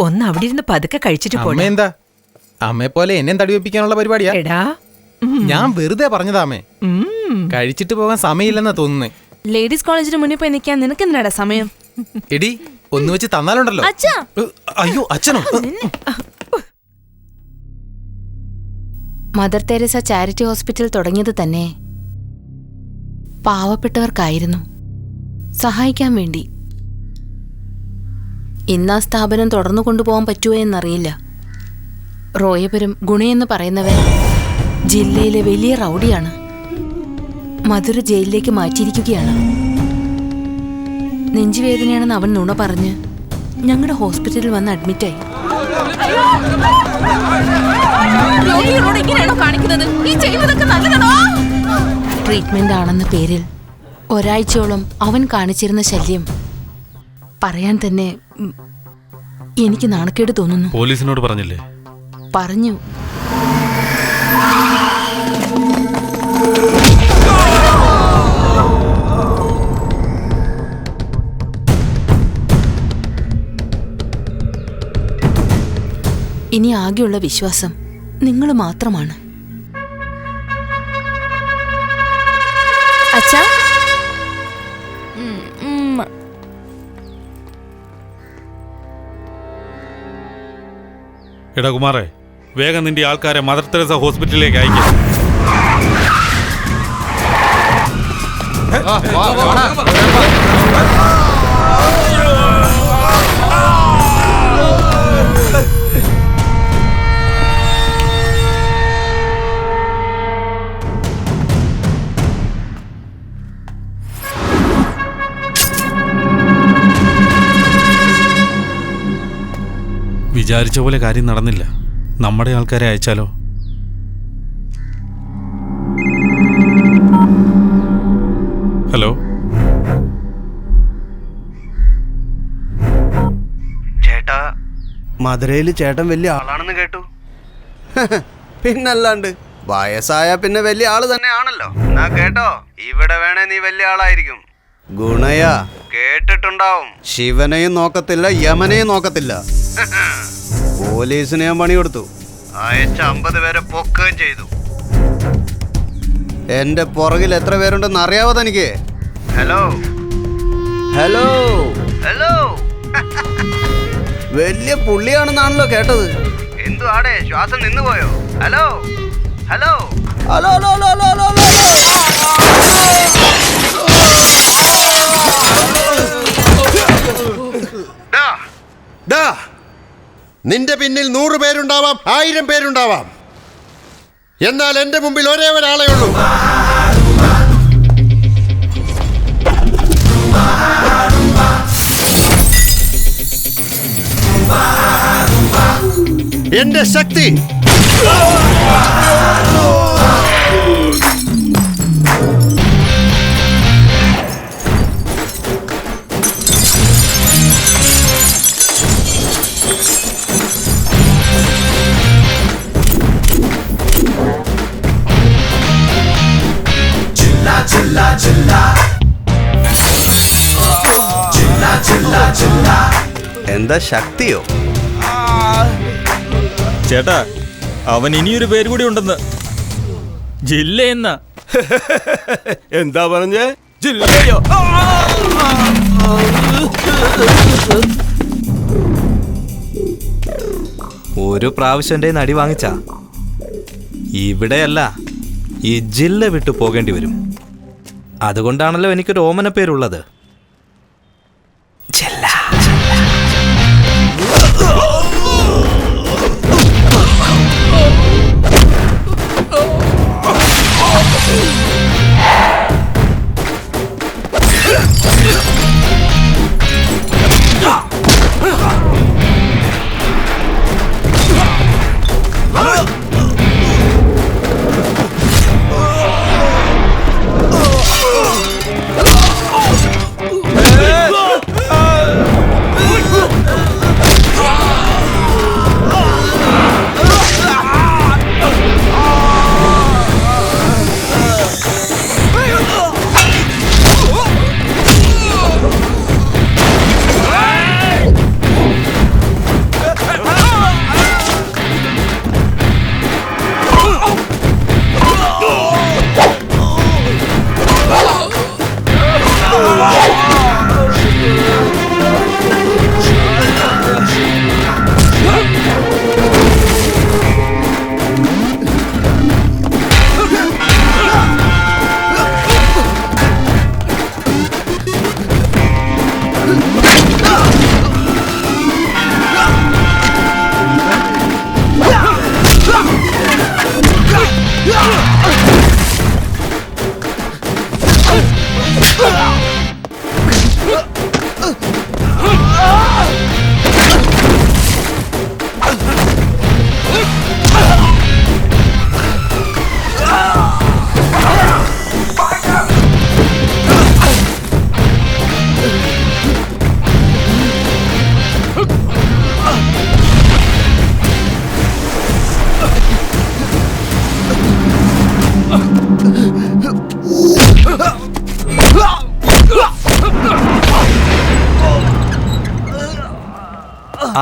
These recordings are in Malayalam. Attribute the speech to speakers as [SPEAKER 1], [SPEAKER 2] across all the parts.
[SPEAKER 1] ഒന്ന് അവിടെ ഇരുന്ന് പതുക്കെ കഴിച്ചിട്ട് പോണേ.
[SPEAKER 2] എന്താ അമ്മയെ പോലെ എന്നെ തടി വെപ്പിക്കാനുള്ള പരിപാടിയാ?
[SPEAKER 1] എടാ
[SPEAKER 2] ഞാൻ വെറുതെ പറഞ്ഞതാ അമ്മേ. കഴിച്ചിട്ട് പോകാൻ സമയമില്ലെന്നാ തോന്നുന്നേ.
[SPEAKER 3] ലേഡീസ് കോളേജിന് മുന്നിൽ പോയി നിൽക്കാൻ നിനക്ക് എന്തിനാടാ സമയം?
[SPEAKER 2] എടി ഒന്ന് വെച്ച് തന്നാലുണ്ടല്ലോ. അയ്യോ അച്ഛനോ?
[SPEAKER 3] മദർ തെരേസ ചാരിറ്റി ഹോസ്പിറ്റൽ തുടങ്ങിയത് തന്നെ പാവപ്പെട്ടവർക്കായിരുന്നു, സഹായിക്കാൻ വേണ്ടി. ഇന്നാ സ്ഥാപനം തുടർന്നു കൊണ്ടുപോകാൻ പറ്റുമോ എന്നറിയില്ല. റോയപുരം ഗുണയെന്ന് പറയുന്നവൻ ജില്ലയിലെ വലിയ റൗഡിയാണ്. മധുര ജയിലിലേക്ക് മാറ്റിയിരിക്കുകയാണ്. നെഞ്ചുവേദനയാണെന്ന് അവൻ നുണ പറഞ്ഞ് ഞങ്ങളുടെ ഹോസ്പിറ്റലിൽ വന്ന് അഡ്മിറ്റായി. ട്രീറ്റ്മെന്റ് ആണെന്ന പേരിൽ ഒരാഴ്ചയോളം അവൻ കാണിച്ചിരുന്ന ശല്യം പറയാൻ തന്നെ എനിക്ക് നാണക്കേട് തോന്നുന്നു.
[SPEAKER 4] പോലീസിനോട് പറഞ്ഞില്ലേ?
[SPEAKER 3] പറഞ്ഞു. ഇനി ആകെയുള്ള വിശ്വാസം നിങ്ങൾ മാത്രമാണ്. അച്ഛാ,
[SPEAKER 4] എടാ കുമാറേ, വേഗം നിന്റെ ആൾക്കാരെ മദർ തെരേസ ഹോസ്പിറ്റലിലേക്ക് അയക്കാം. വിചാരിച്ച പോലെ കാര്യം നടന്നില്ല. നമ്മുടെ ആൾക്കാരെ അയച്ചാലോ? ഹലോ
[SPEAKER 5] ചേട്ടാ, മധുരയില് ചേട്ടൻ വലിയ ആളാണെന്ന് കേട്ടു. പിന്നല്ലാണ്ട് വയസ്സായ പിന്നെ വലിയ ആള് തന്നെയാണല്ലോ. എന്നാ കേട്ടോ, ഇവിടെ വേണേ നീ വലിയ ആളായിരിക്കും. ഗുണയാ കേട്ടിട്ടുണ്ടാവും. ശിവനെയും നോക്കത്തില്ല, യമനെയും നോക്കത്തില്ല. പോലീസിന് ഞാൻ പണി കൊടുത്തു. അയച്ച 50 പേരെ പൊക്കുകയും ചെയ്തു. എന്റെ പുറകിൽ എത്ര പേരുണ്ടെന്ന് അറിയാവോ തനിക്ക്? Hello hello hello. വലിയ പുള്ളിയാണെന്നാണല്ലോ കേട്ടത്. എന്തുവാടേ, ശ്വാസം നിന്നുപോയോ? Hello hello hello hello hello hello.
[SPEAKER 6] നിന്റെ പിന്നിൽ 100 പേരുണ്ടാവാം, 1000 പേരുണ്ടാവാം. എന്നാൽ എന്റെ മുമ്പിൽ ഒരേ ഒരാളെ ഉള്ളൂ. എന്റെ ശക്തി.
[SPEAKER 5] എന്താ ശക്തിയോ?
[SPEAKER 7] ചേട്ടാ, അവൻ ഇനിയൊരു പേര് കൂടി ഉണ്ടെന്ന്. ജില്ല എന്ന.
[SPEAKER 5] എന്താ പറഞ്ഞേ? ജില്ലയോ?
[SPEAKER 8] ഒരു പ്രാവശ്യം എൻ്റെ നടി വാങ്ങിച്ച ഇവിടെയല്ല, ഈ ജില്ല വിട്ടു പോകേണ്ടി വരും. അതുകൊണ്ടാണല്ലോ എനിക്കൊരു ഓമന പേരുള്ളത്, ജില്ല.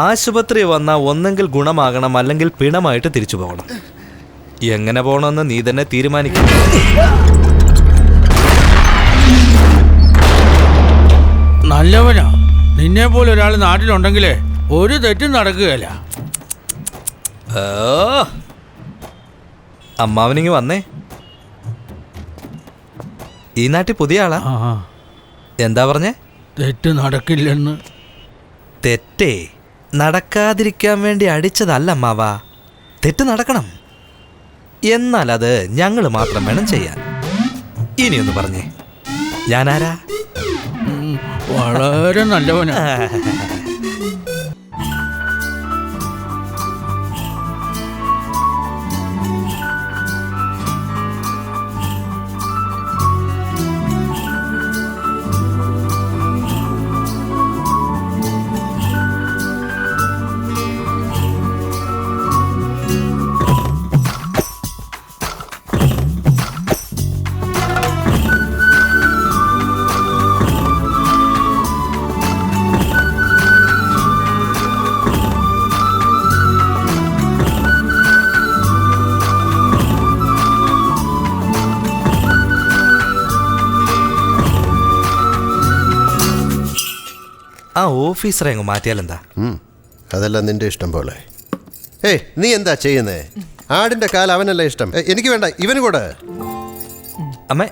[SPEAKER 8] ആശുപത്രി വന്നാൽ ഒന്നെങ്കിൽ ഗുണമാകണം, അല്ലെങ്കിൽ പിണമായിട്ട് തിരിച്ചു പോകണം. എങ്ങനെ പോകണമെന്ന് നീ തന്നെ തീരുമാനിക്കണം.
[SPEAKER 9] നല്ലവനാ. നിന്നെ പോലെ ഒരാൾ നാട്ടിലുണ്ടെങ്കിലേ ഒരു തെറ്റും നടക്കുകയില്ല.
[SPEAKER 8] അമ്മാവനിങ്ങ് വന്നേ. ഈ നാട്ടിൽ പുതിയ ആളാ? എന്താ പറഞ്ഞേ?
[SPEAKER 9] തെറ്റ് നടക്കില്ലെന്ന്.
[SPEAKER 8] തെറ്റേ നടക്കാതിരിക്കാൻ വേണ്ടി അടിച്ചതല്ല അമ്മാവാ. തെറ്റ് നടക്കണം. എന്നാൽ അത് ഞങ്ങൾ മാത്രം വേണം ചെയ്യാൻ. ഇനിയൊന്ന് പറഞ്ഞേ, ഞാനാരാ?
[SPEAKER 9] വളരെ നല്ലവനാ.
[SPEAKER 8] ആ ഓഫീസറെ അങ്ങ് മാറ്റിയാലെന്താ?
[SPEAKER 6] അതെല്ലാം നിന്റെ ഇഷ്ടം പോലെ. ഏയ്, നീ എന്താ ചെയ്യുന്നേ? ആടിന്റെ കാൽ അവനല്ല ഇഷ്ടം. എനിക്ക് വേണ്ട, ഇവന് കൂടെ.
[SPEAKER 8] അമ്മേ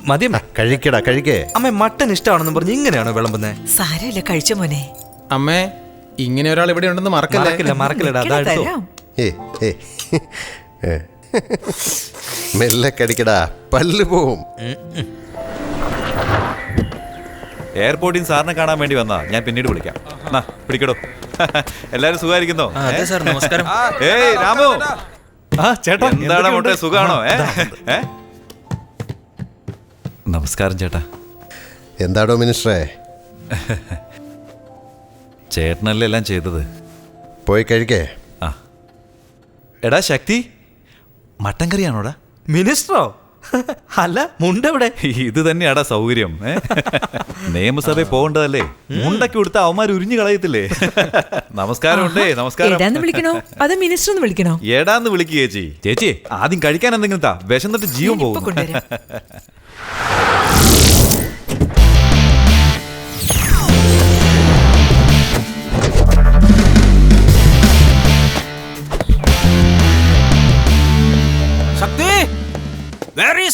[SPEAKER 8] മതിയമ്മ.
[SPEAKER 6] കഴിക്കടാ, കഴിക്കേ.
[SPEAKER 8] അമ്മ മട്ടൻ ഇഷ്ടമാണെന്ന് പറഞ്ഞ് ഇങ്ങനെയാണോ വിളമ്പുന്നേ?
[SPEAKER 1] സാരമില്ല, കഴിച്ച മോനെ.
[SPEAKER 2] അമ്മേ, ഇങ്ങനെ ഒരാൾ ഇവിടെ ഉണ്ടെന്ന് മറക്കില്ല.
[SPEAKER 8] മറക്കില്ലടാ. അതാ എടുത്തോ.
[SPEAKER 6] മെല്ലെ കടിക്കടാ, പല്ല് പോവും.
[SPEAKER 7] എയർപോർട്ടിൽ നിന്ന് സാറിനെ കാണാൻ വേണ്ടി വന്നാ, ഞാൻ പിന്നീട് വിളിക്കാം. പിടിക്കടോ. എല്ലാരും സുഖമായിരിക്കുന്നോ?
[SPEAKER 8] നമസ്കാരം.
[SPEAKER 7] ഏയ് രാമു, ചേട്ടാ എന്താണ് മോട്ടെ, സുഖാണോ? നമസ്കാരം ചേട്ടാ.
[SPEAKER 6] എന്താടോ മിനിസ്റ്ററെ?
[SPEAKER 7] ചേട്ടനല്ലേ എല്ലാം ചെയ്തത്.
[SPEAKER 6] പോയി കഴിക്കേ.
[SPEAKER 7] എടാ ശക്തി, മട്ടൻ കറിയാണോടാ?
[SPEAKER 8] മിനിസ്റ്ററോ? അല്ല, മുണ്ടെവിടെ?
[SPEAKER 7] ഇത് തന്നെയാടാ സൗകര്യം. നിയമസഭയിൽ പോകേണ്ടതല്ലേ? മുണ്ടൊക്കെ കൊടുത്ത അവന്മാർ ഉരിഞ്ഞു കളയത്തില്ലേ? നമസ്കാരം ഉണ്ടേ. നമസ്കാരം.
[SPEAKER 1] എടാന്ന് വിളിക്കണോ അതോ മിനിസ്റ്റർ എന്ന് വിളിക്കണോ?
[SPEAKER 7] ഏടാന്ന് വിളിക്കുക ചേച്ചി. ചേച്ചി ആദ്യം കഴിക്കാൻ എന്തെങ്കിലും താ, വിശന്നിട്ട് ജീവൻ പോകും.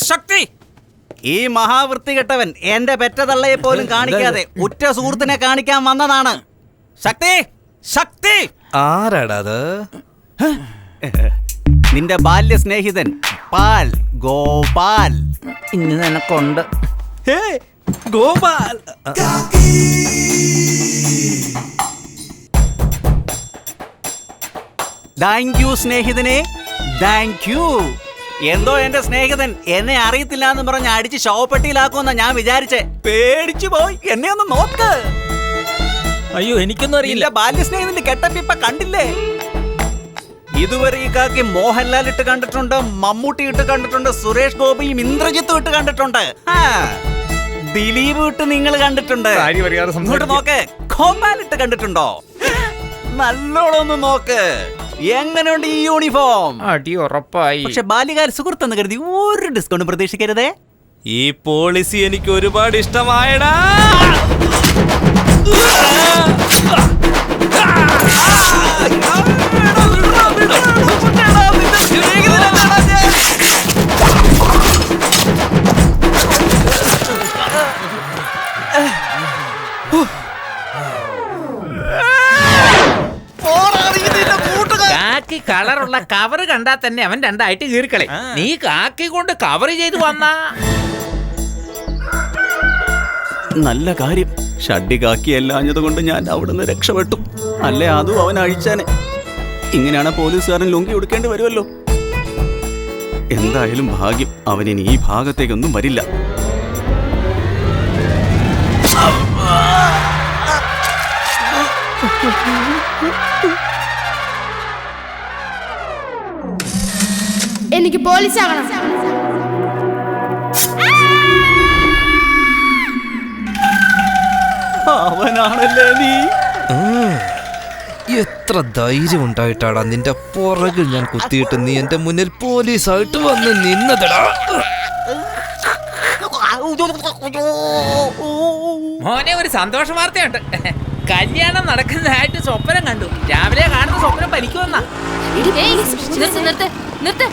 [SPEAKER 9] ശക്തി,
[SPEAKER 5] ഈ മഹാവൃത്തികെട്ടവൻ എന്റെ പെറ്റതള്ളയെ പോലും കാണിക്കാതെ ഉറ്റ സുഹൃത്തിനെ കാണിക്കാൻ വന്നതാണ്. ശക്തി, ശക്തി.
[SPEAKER 8] ആരാടാ അത്?
[SPEAKER 5] നിന്റെ ബാല്യ സ്നേഹിതൻ പാൽ ഗോപാൽ ഇന്ന് നിനക്കുണ്ട്.
[SPEAKER 8] ഗോപാൽ.
[SPEAKER 5] താങ്ക് യു സ്നേഹിതനെ, താങ്ക് യു. എന്തോ എന്റെ സ്നേഹിതൻ എന്നെ അറിയത്തില്ല എന്ന് പറഞ്ഞ് അടിച്ച് ശവപ്പെട്ടിയിലാക്കുമെന്നാ ഞാൻ വിചാരിച്ചേ. പേടിച്ചു പോയി. എന്നെ ഒന്ന് നോക്ക്.
[SPEAKER 9] അയ്യോ, എനിക്കൊന്നും അറിയില്ല.
[SPEAKER 5] ബാല്യ സ്നേഹിതന്റെ കെട്ടപ്പ് ഇപ്പൊ കണ്ടില്ലേ? ഇതുവരെ ഈ കാക്കി മോഹൻലാൽ ഇട്ട് കണ്ടിട്ടുണ്ട്, മമ്മൂട്ടി ഇട്ട് കണ്ടിട്ടുണ്ട്, സുരേഷ് ഗോപിയും ഇന്ദ്രജിത്തും ഇട്ട് കണ്ടിട്ടുണ്ട്, ദിലീപ് ഇട്ട് നിങ്ങൾ കണ്ടിട്ടുണ്ട്. ഇങ്ങോട്ട് നോക്ക്, ഗോപാൽ ഇട്ട് കണ്ടിട്ടുണ്ടോ? നല്ലോണം ഒന്ന് നോക്ക്. എങ്ങനെയുണ്ട് ഈ യൂണിഫോം?
[SPEAKER 9] അടി ഉറപ്പായി.
[SPEAKER 5] പക്ഷെ ബാല്യകാല സുഹൃത്തെന്ന് കരുതി ഒരു ഡിസ്കൗണ്ട് പ്രതീക്ഷിക്കരുതേ.
[SPEAKER 8] ഈ പോളിസി എനിക്ക് ഒരുപാട് ഇഷ്ടമായടാ.
[SPEAKER 9] കാക്കി കളറുള്ള കവറ് കണ്ടാ തന്നെ അവൻ രണ്ടായിട്ട് കീറിക്കളെ. നീ കാക്കി കൊണ്ട് കവർ ചെയ്ത് വന്നാ
[SPEAKER 5] നല്ല കാര്യം. ഷഡ്ഡി കാക്കിയല്ലാഞ്ഞത് കൊണ്ട് ഞാൻ അവിടുന്ന് രക്ഷപ്പെട്ടു. അല്ലേ അതും അവൻ അഴിച്ചാനെ. ഇങ്ങനെയാണ് പോലീസുകാരൻ ലുങ്കി ഉടുക്കേണ്ടി വരുമല്ലോ. എന്തായാലും ഭാഗ്യം, അവനിനി ഈ ഭാഗത്തേക്കൊന്നും വരില്ല.
[SPEAKER 10] എനിക്ക് പോലീസ് ആകണം.
[SPEAKER 5] അവനാണല്ലേ നീ?
[SPEAKER 8] എത്ര ധൈര്യം ഉണ്ടായിട്ടാടാ നിന്റെ പുറകിൽ ഞാൻ കുത്തിയിട്ട് നീ എന്റെ മുന്നിൽ പോലീസായിട്ട് വന്ന് നിന്നതടാ.
[SPEAKER 9] മോനെ ഒരു സന്തോഷ വാർത്തയുണ്ട്. കല്യാണം നടക്കുന്നതായിട്ട് സ്വപ്നം കണ്ടു. രാവിലെ കാണുന്ന സ്വപ്നം പരിക്കുവന്നാ.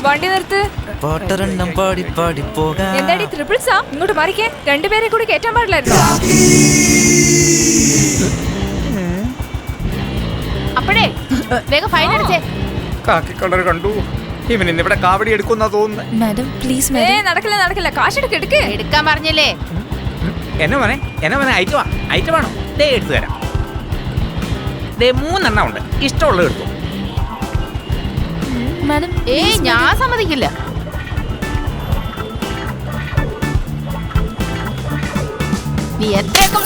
[SPEAKER 3] വണ്ടി നിർത്ത്.
[SPEAKER 8] പാട്ടരെണ്ണം പാടി പാടി പോകാം.
[SPEAKER 3] എന്താടി ട്രിപ്പിൾസാ? ഇങ്ങോട്ട് മാറിക്കേ. രണ്ടുപേരെ കൂടി കേറ്റാൻ പാടില്ലായിരുന്നു.
[SPEAKER 10] അപ്പോഴേ വേഗം ഫൈൻ അടിച്ചേ.
[SPEAKER 5] കാക്കിക്കളർ കണ്ടു. ഇവൻ ഇന്നിവിടെ കാവടി എടുക്കുന്ന തോന്നുന്നു.
[SPEAKER 3] Madam please. നടക്കില്ല നടക്കില്ല. കാശ് എടുക്ക്.
[SPEAKER 10] എടുക്കാൻ പറഞ്ഞില്ലേ?
[SPEAKER 9] എന്നെ മോനെ ഐറ്റമാണോ? ദേ എടുത്തു തരാം. ദേ 3 എണ്ണം ഉണ്ട്. ഇഷ്ടമുള്ളത് എടുത്തു.
[SPEAKER 3] മാഡം
[SPEAKER 10] ഞാൻ സമ്മതിക്കില്ല. നീ എത്രയൊക്കെ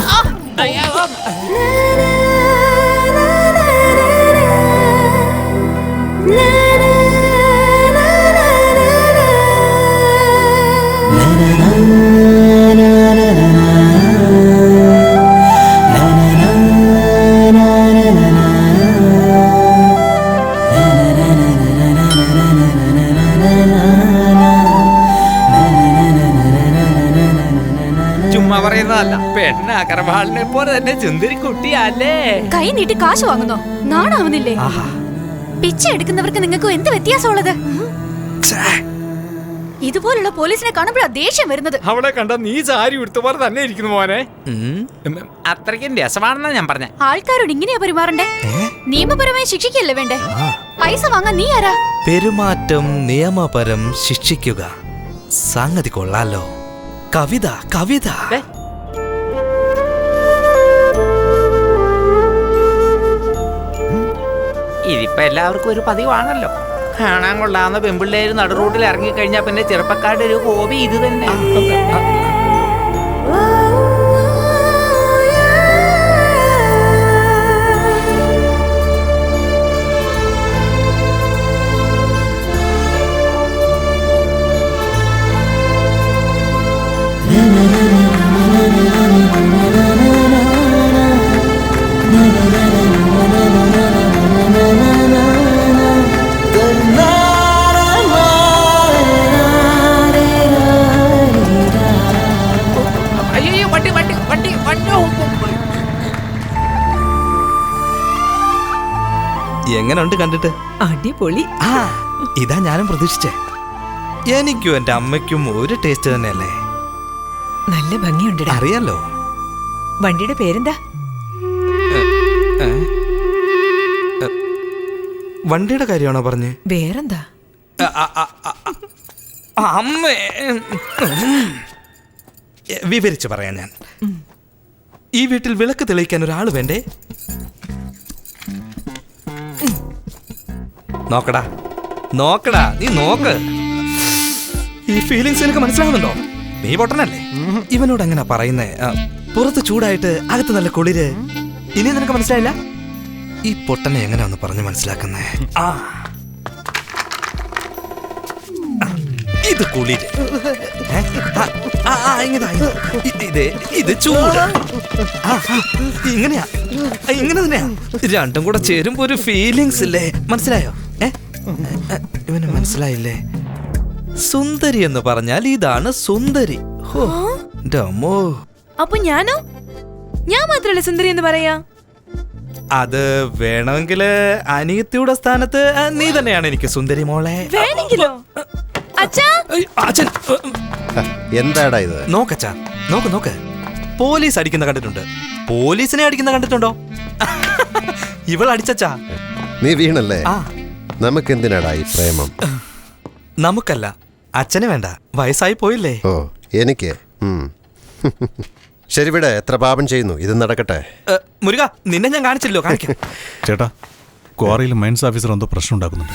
[SPEAKER 9] ചുമ്മാ പറയുന്നതല്ല. പെണ്ണ അകർവാളിനെ പോലെ തന്നെ ചുന്ദരി കുട്ടിയല്ലേ.
[SPEAKER 3] കൈ നീട്ടി കാശ് വാങ്ങുന്നോ? നാണാവുന്നില്ലേ? പിച്ച എടുക്കുന്നവർക്ക് നിങ്ങൾക്ക് എന്ത് വ്യത്യാസമുള്ളത്? ഇതുപോലുള്ള പോലീസിനെ കാണുമ്പോഴാ ദേഷ്യം വരുന്നത്.
[SPEAKER 5] അവളെ കണ്ട നീ സാരി ഉടുത്ത പോലെ തന്നെ ഇരിക്കുന്നു മോനെ.
[SPEAKER 9] അത്രയ്ക്കും രസമാണെന്നാ ഞാൻ പറഞ്ഞ.
[SPEAKER 3] ആൾക്കാരോട് ഇങ്ങനെയാ പെരുമാറണ്ടേ? നിയമപരമായി ശിക്ഷിക്കല്ലേ വേണ്ടേ? പൈസ വാങ്ങാൻ നീ ആരാ?
[SPEAKER 8] പെരുമാറ്റം നിയമപരം ശിക്ഷിക്കുക. സംഗതി കൊള്ളാലോ. കവിത
[SPEAKER 9] ഇതിപ്പോ എല്ലാവർക്കും ഒരു പതിവാണല്ലോ. കാണാൻ കൊള്ളാവുന്ന പെമ്പിള്ളേര് നടു റോഡിൽ ഇറങ്ങിക്കഴിഞ്ഞാൽ പിന്നെ ചെറുപ്പക്കാരുടെ ഒരു ഹോബി ഇത് തന്നെ.
[SPEAKER 8] എങ്ങനെയുണ്ട് കണ്ടിട്ട്?
[SPEAKER 1] അടിപൊളി.
[SPEAKER 8] ഇതാ ഞാനും പ്രതീക്ഷിച്ചേ. എനിക്കും എന്റെ അമ്മയ്ക്കും ഒരു ടേസ്റ്റ് തന്നെയല്ലേ.
[SPEAKER 1] നല്ല ഭംഗിയുണ്ട്.
[SPEAKER 8] അറിയാലോ.
[SPEAKER 1] വണ്ടിയുടെ പേരെന്താ?
[SPEAKER 8] വണ്ടിയുടെ കാര്യമാണോ പറഞ്ഞേ?
[SPEAKER 1] വേറെന്താ?
[SPEAKER 8] അമ്മേ, വിവരിച്ചു പറയാൻ ഞാൻ. ഈ വീട്ടിൽ വിളക്ക് തെളിയിക്കാൻ ഒരാൾ വേണ്ടേ? നോക്കടാ നീ നോക്ക്. ഈ ഫീലിങ്സ് എനിക്ക് മനസ്സിലാകുന്നുണ്ടോ? നീ പൊട്ടനല്ലേ? ഇവനോട് എങ്ങനെ പറയുന്നേ? പുറത്ത് ചൂടായിട്ട് അകത്ത് നല്ല കുളിര്. ഇനി നിനക്ക് മനസ്സിലായില്ല? ഈ പൊട്ടനെ എങ്ങനെ ഒന്ന് പറഞ്ഞു മനസ്സിലാക്കുന്നേ? ഇത് കുളിര്. ഇത് ചൂട്. ഇങ്ങനെയാ, ഇങ്ങനെ തന്നെയാ. രണ്ടും കൂടെ ചേരുമ്പോ ഒരു ഫീലിങ്സ് ഇല്ലേ? മനസ്സിലായോ? ഇവന് മനസ്സിലായില്ലേ? സുന്ദരി എന്ന് പറഞ്ഞാൽ ഇതാണ് സുന്ദരി.
[SPEAKER 3] അപ്പൊ ഞാനോ? ഞാൻ മാത്രല്ലേ സുന്ദരി എന്ന് പറയാ?
[SPEAKER 8] അത് വേണമെങ്കിൽ അനിയത്തിയുടെ സ്ഥാനത്ത് നീ തന്നെയാണ് എനിക്ക് സുന്ദരി മോളെ.
[SPEAKER 3] വേണമെങ്കിലോ?
[SPEAKER 8] അച്ഛൻ
[SPEAKER 6] എന്താടാ ഇത്?
[SPEAKER 8] നോക്കച്ചാ, നോക്ക്. പോലീസ് അടിക്കുന്ന കണ്ടിട്ടുണ്ട്. പോലീസിനെ അടിക്കുന്ന കണ്ടിട്ടുണ്ടോ? ഇവൾ അടിച്ചച്ചാ.
[SPEAKER 6] നീ വീണല്ലേ? നമുക്കെന്തിനാടാ ഈ പ്രേമം?
[SPEAKER 8] നമുക്കല്ല, അച്ഛന് വേണ്ട. വയസ്സായി പോയില്ലേ?
[SPEAKER 6] ഓ, എനിക്ക്. ശരി, വിടെ എത്ര പാപം ചെയ്യുന്നു. ഇത് നടക്കട്ടെ.
[SPEAKER 8] മുരുക, നിന്നെ ഞാൻ കാണിച്ചില്ലോ. കാണിക്കാം.
[SPEAKER 4] ചേട്ടാ, ക്വാറിയിൽ മൈൻസ് ഓഫീസർ എന്തോ പ്രശ്നം ഉണ്ടാക്കുന്നുണ്ട്.